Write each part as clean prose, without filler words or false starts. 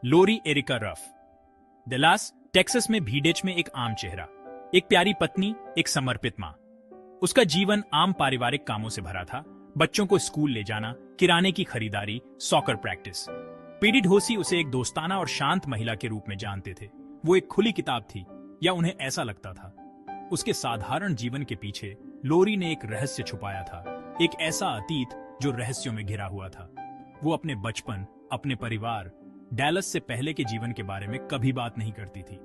लोरी areca rough. Dallas Texas में भीडेच में एक आम चेहरा, एक प्यारी पत्नी, एक समर्पित मां। उसका जीवन आम पारिवारिक कामों से भरा था। बच्चों को स्कूल ले जाना, किराने की खरीदारी, सॉकर प्रैक्टिस। पीडी ढोसी उसे एक दोस्ताना और शांत महिला के रूप में जानते थे। वो एक खुली किताब थी, या उन्हें ऐसा लगता था। उसके साधारण जीवन के पीछे लोरी ने एक रहस्य छुपाया था, एक ऐसा अतीत जो रहस्यों में घिरा हुआ था। वो अपने बचपन, अपने परिवार, डैलस से पहले के जीवन के बारे में कभी बात नहीं करती थी।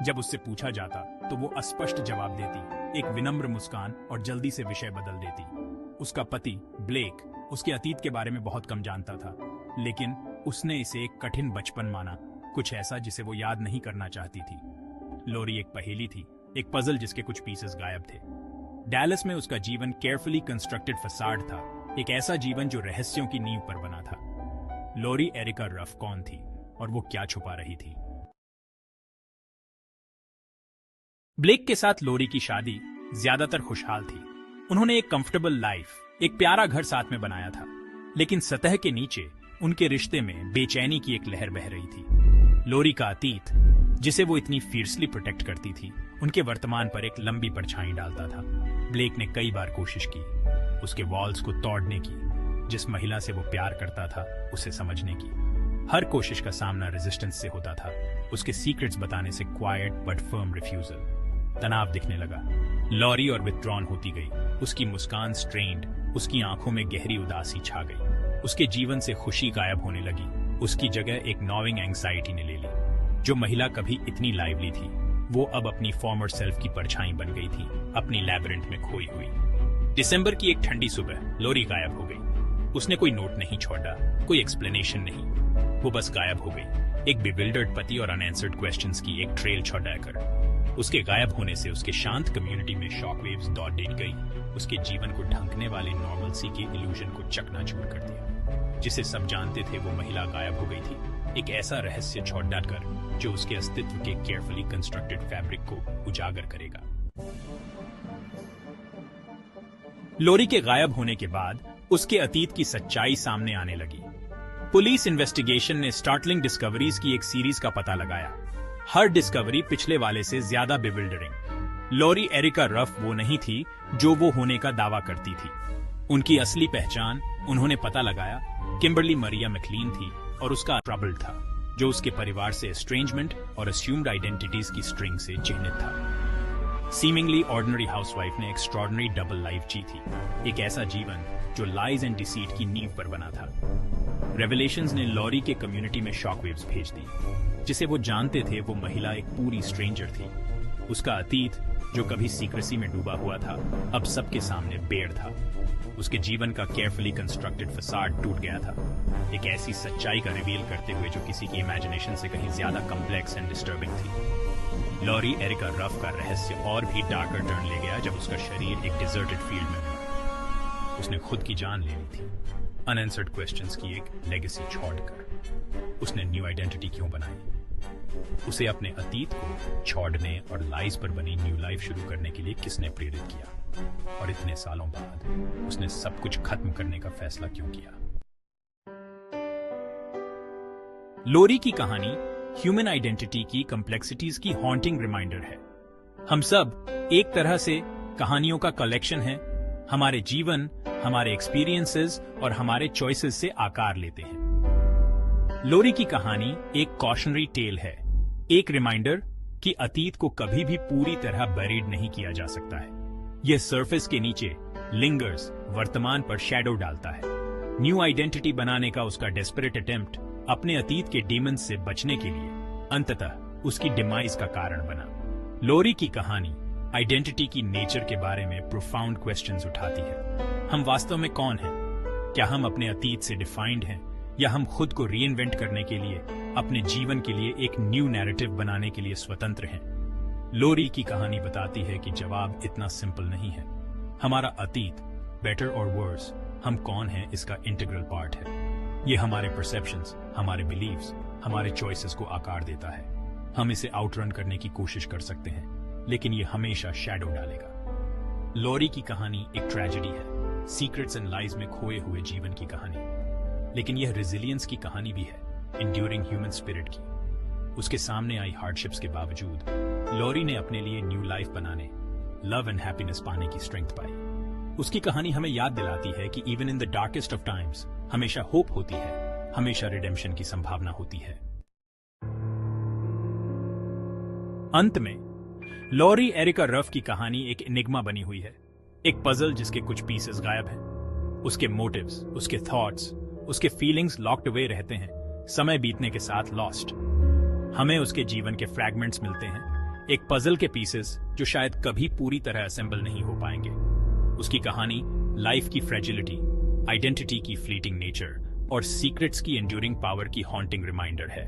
जब उससे पूछा जाता तो वो अस्पष्ट जवाब देती, एक विनम्र मुस्कान, और जल्दी से विषय बदल देती। उसका पति ब्लेक उसके अतीत के बारे में बहुत कम जानता था, लेकिन उसने इसे एक कठिन बचपन माना, कुछ ऐसा जिसे वो याद नहीं करना चाहती थी। लोरी एक पहेली थी, एक पजल जिसके कुछ पीसेस गायब थे। डैलस में उसका जीवन केयरफुली कंस्ट्रक्टेड फसाड था, एक ऐसा जीवन जो रहस्यों की नींव पर बना था। लोरी एरिका रफ कौन थी और वो क्या छुपा रही थी? ब्लेक के साथ लोरी की शादी ज्यादातर खुशहाल थी। उन्होंने एक कंफर्टेबल लाइफ, एक प्यारा घर साथ में बनाया था, लेकिन सतह के नीचे उनके रिश्ते में बेचैनी की एक लहर बह रही थी। लोरी का अतीत, जिसे वो इतनी फियर्सली प्रोटेक्ट करती थी, उनके वर्तमान पर एक लंबी परछाई डालता था। ब्लेक ने कई बार कोशिश की, उसके वॉल्स को तोड़ने की, जिस महिला से वो प्यार करता था उसे समझने की। हर कोशिश का सामना रेजिस्टेंस से होता था, उसके सीक्रेट्स बताने से क्वाइट बट फर्म रिफ्यूजल। तनाव दिखने लगा। लॉरी और विथड्रॉन होती गई, उसकी मुस्कान स्ट्रेन्ड, उसकी आंखों में गहरी उदासी छा गई। उसके जीवन से खुशी गायब होने लगी, उसकी जगह एक नॉविंग एंग्जाइटी ने ले ली। जो महिला कभी इतनी लाइवली थी, वो अब अपनी फॉर्मर सेल्फ की परछाई बन गई थी, अपनी लैबिरिंथ में खोई हुई। दिसंबर की एक ठंडी सुबह लोरी गायब हो गई। उसने कोई नोट नहीं छोड़ा, कोई एक्सप्लेनेशन नहीं, वो बस गायब हो गई, एक बिविल्डर्ड पति और अनआंसर्ड क्वेश्चंस की एक ट्रेल छोड़कर। उसके गायब होने से उसके शांत कम्युनिटी में शॉकवेव्स दौड़ गई, उसके जीवन को ढंकने वाले नॉर्मलसी के इल्यूजन को चकनाचूर कर दिया। जिसे सब जानते थे वो महिला गायब हो गई थी, एक ऐसा रहस्य छोड़कर जो उसके अस्तित्व के केयरफुली कंस्ट्रक्टेड फैब्रिक को उजागर करेगा। लोरी के गायब होने के बाद उसके अतीत की सच्चाई सामने आने लगी। पुलिस इन्वेस्टिगेशन ने स्टार्टलिंग डिस्कवरीज की एक सीरीज का पता लगाया। हर डिस्कवरी पिछले वाले से ज्यादा बिविल्डरिंग। लोरी एरिका रफ वो नहीं थी जो वो होने का दावा करती थी। उनकी असली पहचान उन्होंने पता लगाया, किम्बरली मरिया मैकलीन थी, और उसका ट्रबल था, जो उसके परिवार से एस्ट्रेंजमेंट और अस्यूम्ड आइडेंटिटीज की स्ट्रिंग से चिह्नित था। सीमिंगली ऑर्डिनरी हाउसवाइफ ने एक्स्ट्रॉर्डिनरी डबल लाइफ जी थी, एक ऐसा जीवन जो लाइज एंड डिसीट की नींव पर बना था। रेवलेशंस ने लॉरी के कम्युनिटी में शॉकवेव्स भेज दी। जिसे वो जानते थे वो महिला एक पूरी स्ट्रेंजर थी। उसका अतीत, जो कभी सीक्रेसी में डूबा हुआ था, अब सबके सामने बेयर था। उसके जीवन का केयरफुली कंस्ट्रक्टेड फसाड टूट गया था, एक ऐसी सच्चाई का रिवील करते हुए जो किसी की इमेजिनेशन से कहीं ज्यादा कॉम्प्लेक्स एंड डिस्टर्बिंग थी। लॉरी एरिका रफ का रहस्य और भी डार्कर टर्न ले गया जब उसका शरीर एक डिजर्टेड फील्ड में मिला। उसने खुद की जान ले ली थी, अनआंसर्ड क्वेश्चंस की एक लेगेसी छोड़कर। उसने न्यू आइडेंटिटी क्यों बनाई? उसे अपने अतीत को छोड़ने और लाइज पर बनी न्यू लाइफ शुरू करने के लिए किसने प्रेरित किया? और इतने सालों बाद उसने सब कुछ खत्म करने का फैसला क्यों किया? लोरी की कहानी ह्यूमन आइडेंटिटी की कॉम्प्लेक्सिटीज की हॉन्टिंग रिमाइंडर है। हम सब एक तरह से कहानियों का कलेक्शन है। हमारे जीवन, हमारे एक्सपीरियंसेस और हमारे चॉइसेस से आकार लेते हैं। लोरी की कहानी एक कॉशनरी टेल है, एक रिमाइंडर कि अतीत को कभी भी पूरी तरह बरीड नहीं किया जा सकता है। यह सरफेस के नीचे लिंगर्स, वर्तमान पर शैडो डालता है। न्यू आइडेंटिटी बनाने का उसका डेस्परेट अटेम्प्ट अपने अतीत के डीमंस से बचने के लिए अंततः उसकी डिमाइज का कारण बना। लोरी की कहानी आइडेंटिटी की नेचर के बारे में प्रोफाउंड क्वेश्चंस उठाती है। हम वास्तव में कौन हैं? क्या हम अपने अतीत से डिफाइंड हैं, या हम खुद को रीइन्वेंट करने के लिए, अपने जीवन के लिए एक न्यू नैरेटिव बनाने के लिए स्वतंत्र हैं? लोरी की कहानी बताती है कि जवाब इतना सिंपल नहीं है। हमारा अतीत, बेटर और वर्स, हम कौन हैं इसका इंटीग्रल पार्ट है। ये हमारे परसेप्शंस, हमारे बिलीव्स, हमारे चॉइसेस को आकार देता है। हम इसे आउटरन करने की कोशिश कर सकते हैं, लेकिन ये हमेशा शैडो डालेगा। लोरी की कहानी एक ट्रेजेडी है, सीक्रेट्स एंड लाइज में खोए हुए जीवन की कहानी। लेकिन यह रेजिलियंस की कहानी भी है, इंड्यूरिंग ह्यूमन स्पिरिट की। उसके सामने आई हार्डशिप्स के बावजूद लॉरी ने अपने लिए न्यू लाइफ बनाने, लव एंड हैप्पीनेस पाने की स्ट्रेंथ पाई। उसकी कहानी हमें याद दिलाती है कि even in the darkest of times हमेशा होप होती है, हमेशा रिडेम्पशन की संभावना होती है। अंत में लॉरी एरिका रफ की कहानी एक एनिग्मा बनी हुई है, एक पजल जिसके कुछ पीसेस गायब हैं। उसके मोटिव्स, उसके थॉट्स, उसके फीलिंग्स लॉक्ड अवे रहते हैं, समय बीतने के साथ लॉस्ट। हमें उसके जीवन के फ्रैगमेंट्स मिलते हैं, एक पजल के पीसेस जो शायद कभी पूरी तरह असेंबल नहीं हो पाएंगे। उसकी कहानी लाइफ की फ्रेजिलिटी, आइडेंटिटी की फ्लीटिंग नेचर और सीक्रेट्स की एंड्यूरिंग पावर की हॉन्टिंग रिमाइंडर है।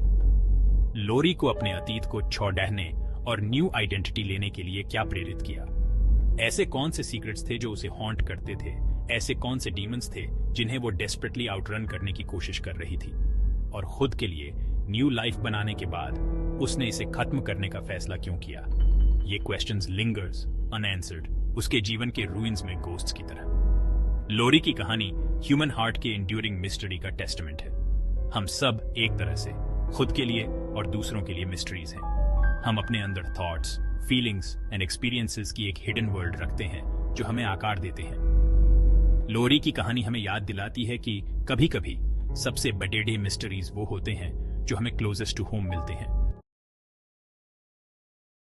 लॉरी को अपने अतीत को छोड़ने और न्यू आइडेंटिटी लेने के लिए क्या प्रेरित किया? ऐसे कौन से सीक्रेट्स थे जो उसे हॉन्ट करते थे? ऐसे कौन से डीमंस थे जिन्हें वो डेस्परेटली आउटरन करने की कोशिश कर रही थी? और खुद के लिए न्यू लाइफ बनाने के बाद उसने इसे खत्म करने का फैसला क्यों किया? ये क्वेश्चंस लिंगर्स अनआंसर्ड, उसके जीवन के रूइंस में गोस्ट्स की तरह। लॉरी की कहानी ह्यूमन हार्ट के एंड्यूरिंग मिस्ट्री का टेस्टमेंट है। हम सब एक तरह से खुद के लिए और दूसरों के लिए मिस्ट्रीज हैं। हम अपने अंदर थॉट्स, फीलिंग्स एंड एक्सपीरियंसेस की एक हिडन वर्ल्ड रखते हैं जो हमें आकार देते हैं। लॉरी की कहानी हमें याद दिलाती है कि कभी-कभी सबसे बड़े मिस्ट्रीज वो होते हैं जो हमें क्लोजेस्ट टू होम मिलते हैं।